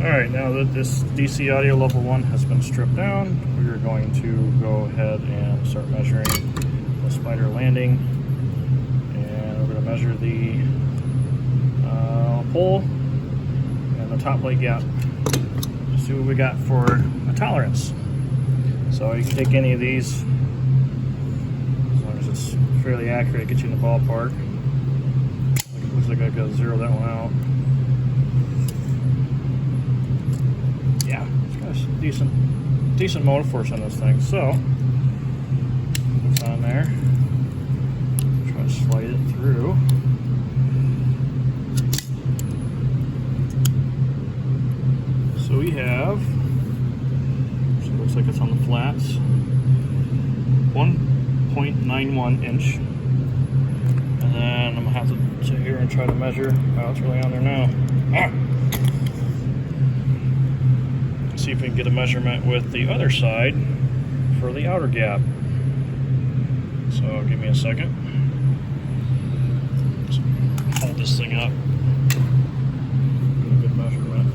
Alright, now that this DC audio level 1 has been stripped down, we are going to go ahead and start measuring the spider landing. And we're going to measure the pole and the top leg gap. See what we got for a tolerance. So you can take any of these, as long as it's fairly accurate, get you in the ballpark. Looks like I got to zero that one out. Yeah, it's got a decent motive force on this thing. So it's on there. Try to slide it through. So we have, so it looks like it's on the flats, 1.91 inch. And then I'm gonna have to sit here and try to measure. Oh, it's really on there now. See if we can get a measurement with the other side for the outer gap. So give me a second. Just hold this thing up. Get a good measurement.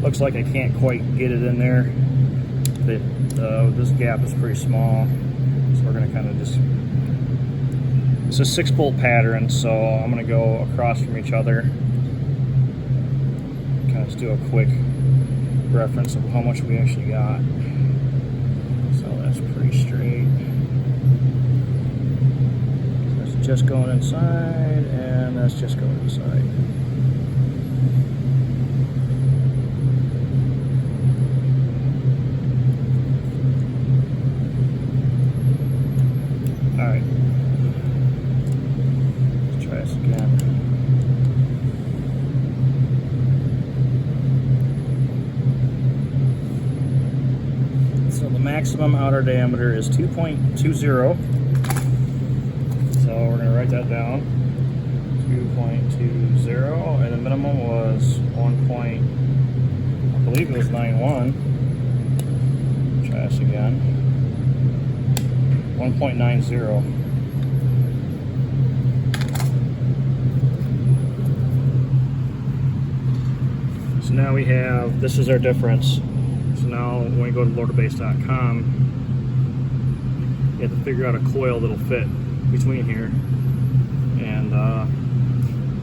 Looks like I can't quite get it in there, but this gap is pretty small, so we're going to kind of just, it's a 6-bolt pattern, so I'm going to go across from each other, kind of just do a quick reference of how much we actually got. So that's pretty straight. That's just going inside, and that's just going inside. Alright, let's try this again. So the maximum outer diameter is 2.20. So we're going to write that down. 2.20, and the minimum was 1. I believe it was 91. Try this again. 1.90. So now we have, this is our difference. So now when we go to loaderbase.com, you have to figure out a coil that'll fit between here. And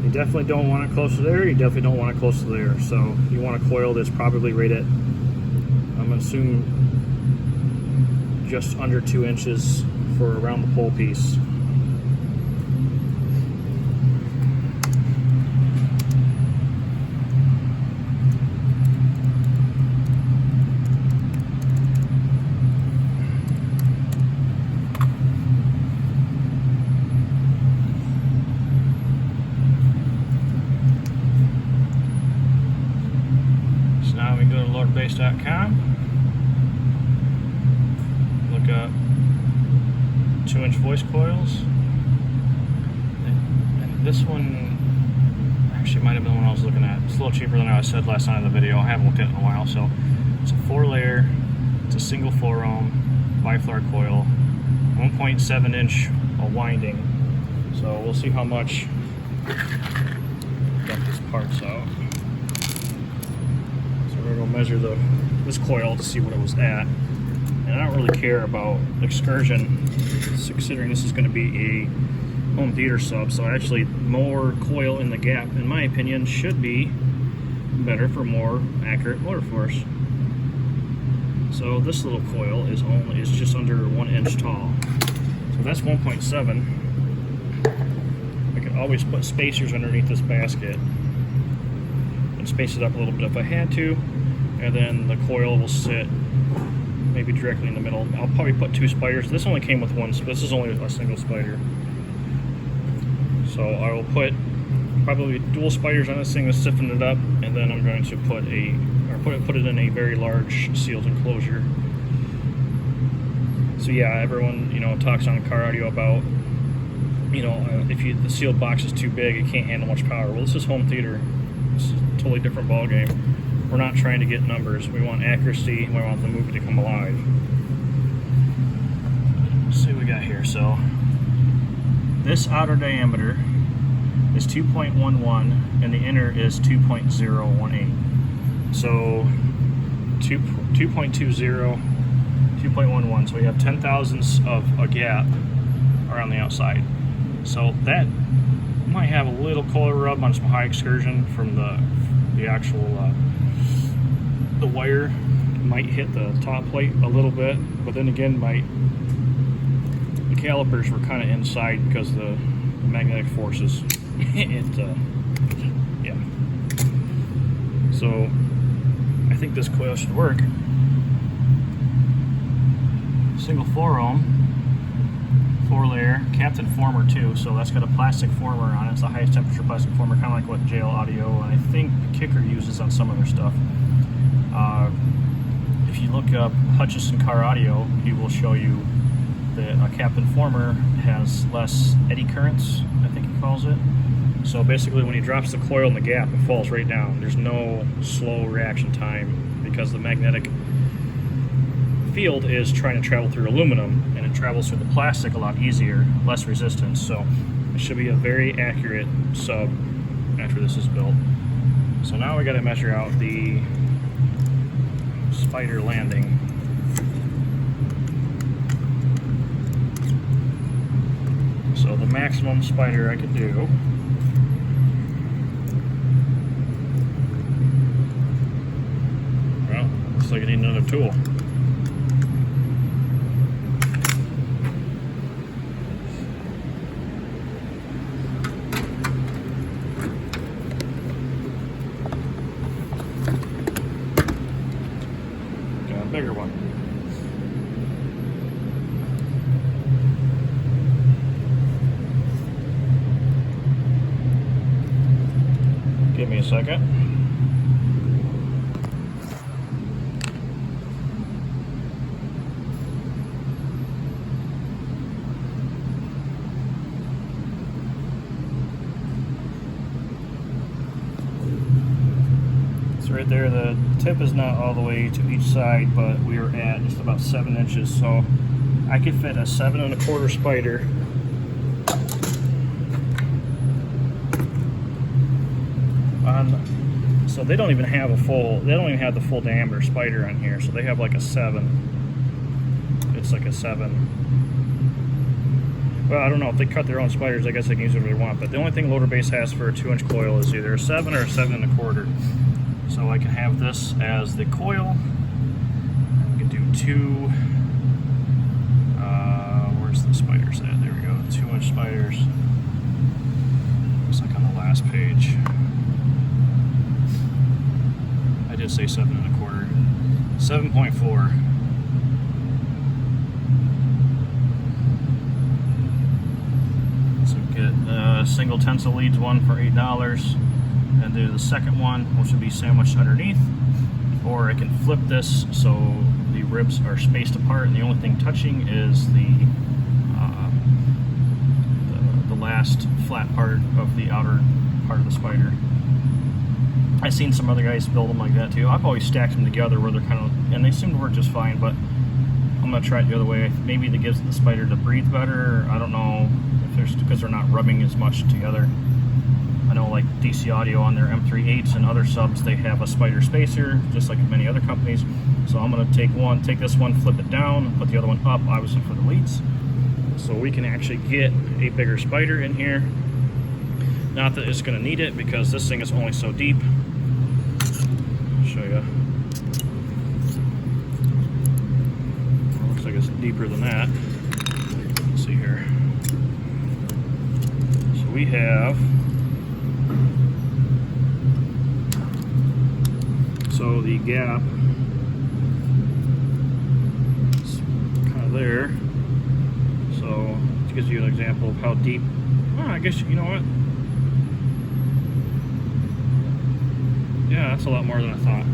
you definitely don't want it close to there, you definitely don't want it close to there. So you want a coil that's probably right at, I'm going to assume, just under 2 inches for around the pole piece. So now we go to loaderbase.com. Look up 2-inch voice coils, and this one actually might have been the one I was looking at. It's a little cheaper than I said last night in the video. I haven't looked at it in a while. So it's a 4-layer, it's a single 4-ohm biflar coil, 1.7 inch winding. So we'll see how much. Get these parts out. So we're gonna measure this coil to see what it was at. And I don't really care about excursion, considering this is going to be a home theater sub, so actually more coil in the gap, in my opinion, should be better for more accurate motor force. So this little coil is just under 1 inch tall. So that's 1.7. I could always put spacers underneath this basket and space it up a little bit if I had to, and then the coil will sit maybe directly in the middle. I'll probably put 2 spiders. This only came with 1, so this is only a single spider. So I will put probably dual spiders on this thing to stiffen it up, and then I'm going to put it in a very large sealed enclosure. So yeah, everyone talks on car audio about if the sealed box is too big, it can't handle much power. Well, this is home theater. This is a totally different ball game. We're not trying to get numbers. We want accuracy. We want the movie to come alive. Let's see what we got here. So this outer diameter is 2.11 and the inner is 2.018. So 2.20, 2.11. So we have 10 thousandths of a gap around the outside. So that might have a little coil rub on some high excursion from the actual the wire. Might hit the top plate a little bit, but then again, the calipers were kind of inside because of the magnetic forces. Yeah. So I think this coil should work. Single 4 ohm. 4-layer Captain former too, so that's got a plastic former on it. It's the highest temperature plastic former, kind of like what JL Audio and I think Kicker uses on some of their stuff. If you look up Hutchison Car Audio, he will show you that a Captain former has less eddy currents, I think he calls it. So basically when he drops the coil in the gap, it falls right down. There's no slow reaction time because the magnetic field is trying to travel through aluminum, and it travels through the plastic a lot easier, less resistance. So it should be a very accurate sub after this is built. So now we got to measure out the spider landing. So the maximum spider I could do well, looks like I need another tool. Bigger one. Give me a second. Right there, the tip is not all the way to each side, but we are at just about 7 inches, so I could fit a 7 1/4 spider on. So they don't even have the full diameter spider on here, so they have like a 7. It's like a 7. Well, I don't know if they cut their own spiders. I guess they can use whatever they want, but the only thing Loader Base has for a 2-inch coil is either a 7 or a 7 1/4. So I can have this as the coil. I can do 2, where's the spiders at? There we go, 2-inch spiders. Looks like on the last page. I did say 7 1/4. 7.4. So get a single tensile leads one for $8. And do the second one, which would be sandwiched underneath, or I can flip this so the ribs are spaced apart and the only thing touching is the last flat part of the outer part of the spider. I've seen some other guys build them like that too. I've always stacked them together where they're kind of, and they seem to work just fine, but I'm going to try it the other way. Maybe that gives the spider to breathe better. I don't know if there's, because they're not rubbing as much together. I know like DC Audio on their M38s and other subs, they have a spider spacer, just like many other companies. So I'm going to take this one, flip it down, and put the other one up, obviously for the leads. So we can actually get a bigger spider in here. Not that it's going to need it, because this thing is only so deep. I'll show you. Well, looks like it's deeper than that. Let's see here. So we have... So the gap is kind of there. So it gives you an example of how deep. Oh, I guess, you know what? Yeah, that's a lot more than I thought.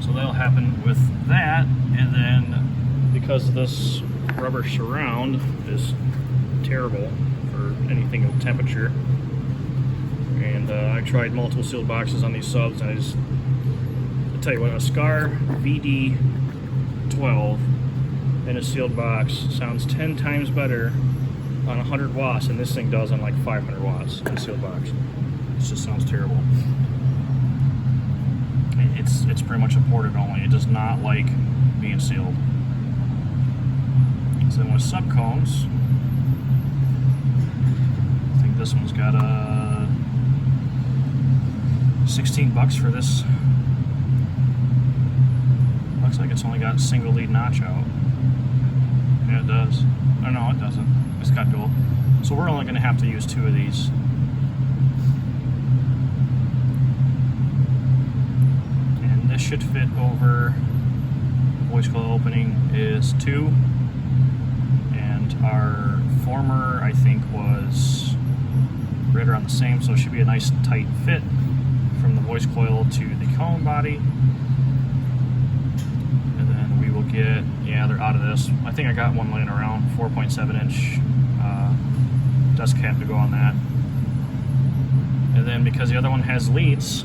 So that'll happen with that, and then because this rubber surround is terrible for anything of temperature, and I tried multiple sealed boxes on these subs, and I'll tell you what, a Scar VD12 in a sealed box sounds 10 times better on 100 watts than this thing does on like 500 watts in a sealed box. It just sounds terrible. It's pretty much a ported only. It does not like being sealed. So then with subcones, I think this one's got a 16 bucks for this. Looks like it's only got single lead notch out. Yeah, it does. Oh no, it doesn't. It's got dual. So we're only going to have to use 2 of these. And this should fit over. Voice coil opening is 2. And our former, I think, was right around the same, so it should be a nice tight fit from the voice coil to the cone body. And then we will get, yeah, they're out of this. I think I got one laying around, 4.7-inch dust cap to go on that. And then because the other one has leads,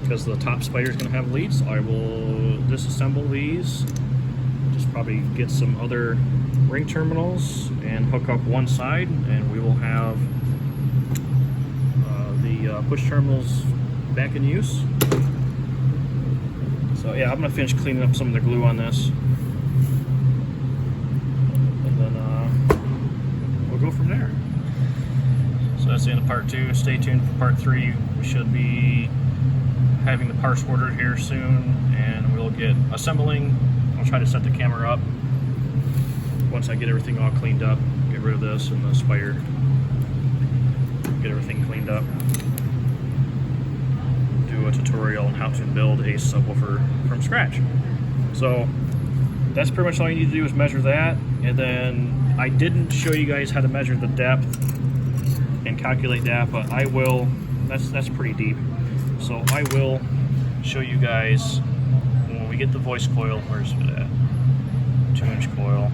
because the top spider is going to have leads, I will disassemble these, just probably get some other ring terminals and hook up one side, and we will have the push terminals back in use. So yeah, I'm going to finish cleaning up some of the glue on this, and then we'll go from there. So that's the end of part 2. Stay tuned for part 3. We should be having the parts ordered here soon, and we'll get assembling. I'll try to set the camera up once I get everything all cleaned up. Get rid of this and the spider. Get everything cleaned up. Do a tutorial on how to build a subwoofer from scratch. So that's pretty much all you need to do is measure that, and then I didn't show you guys how to measure the depth and calculate that, but I will. That's pretty deep. So I will show you guys when we get the voice coil. Where's it at? 2-inch coil.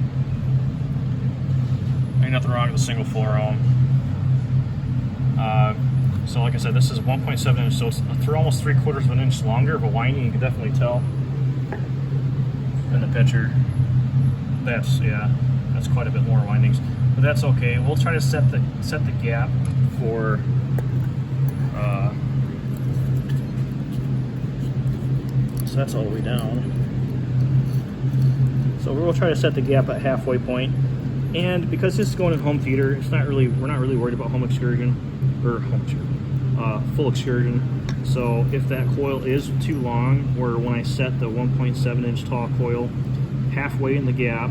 Ain't nothing wrong with a single 4-ohm. So like I said, this is 1.7 inch, so it's almost 3/4 of an inch longer of a winding. You can definitely tell in the picture. That's quite a bit more windings, but that's okay. We'll try to set the gap for so that's all the way down. So we'll try to set the gap at halfway point. And because this is going in home theater, we're not really worried about home excursion or full excursion. So if that coil is too long, or when I set the 1.7-inch tall coil halfway in the gap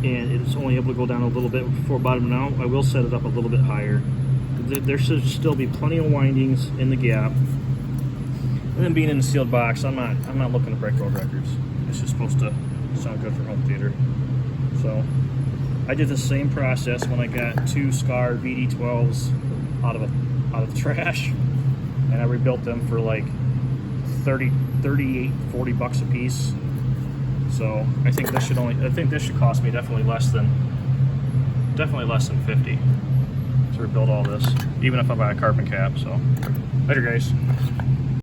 and it's only able to go down a little bit before bottoming out, I will set it up a little bit higher. There should still be plenty of windings in the gap. And then being in a sealed box, I'm not looking to break world records. It's just supposed to sound good for home theater. So I did the same process when I got 2 Scar VD12s out of the trash, and I rebuilt them for like 38, 40 bucks a piece. So I think this should cost me definitely less than 50 to rebuild all this, even if I buy a carbon cap. So later, guys.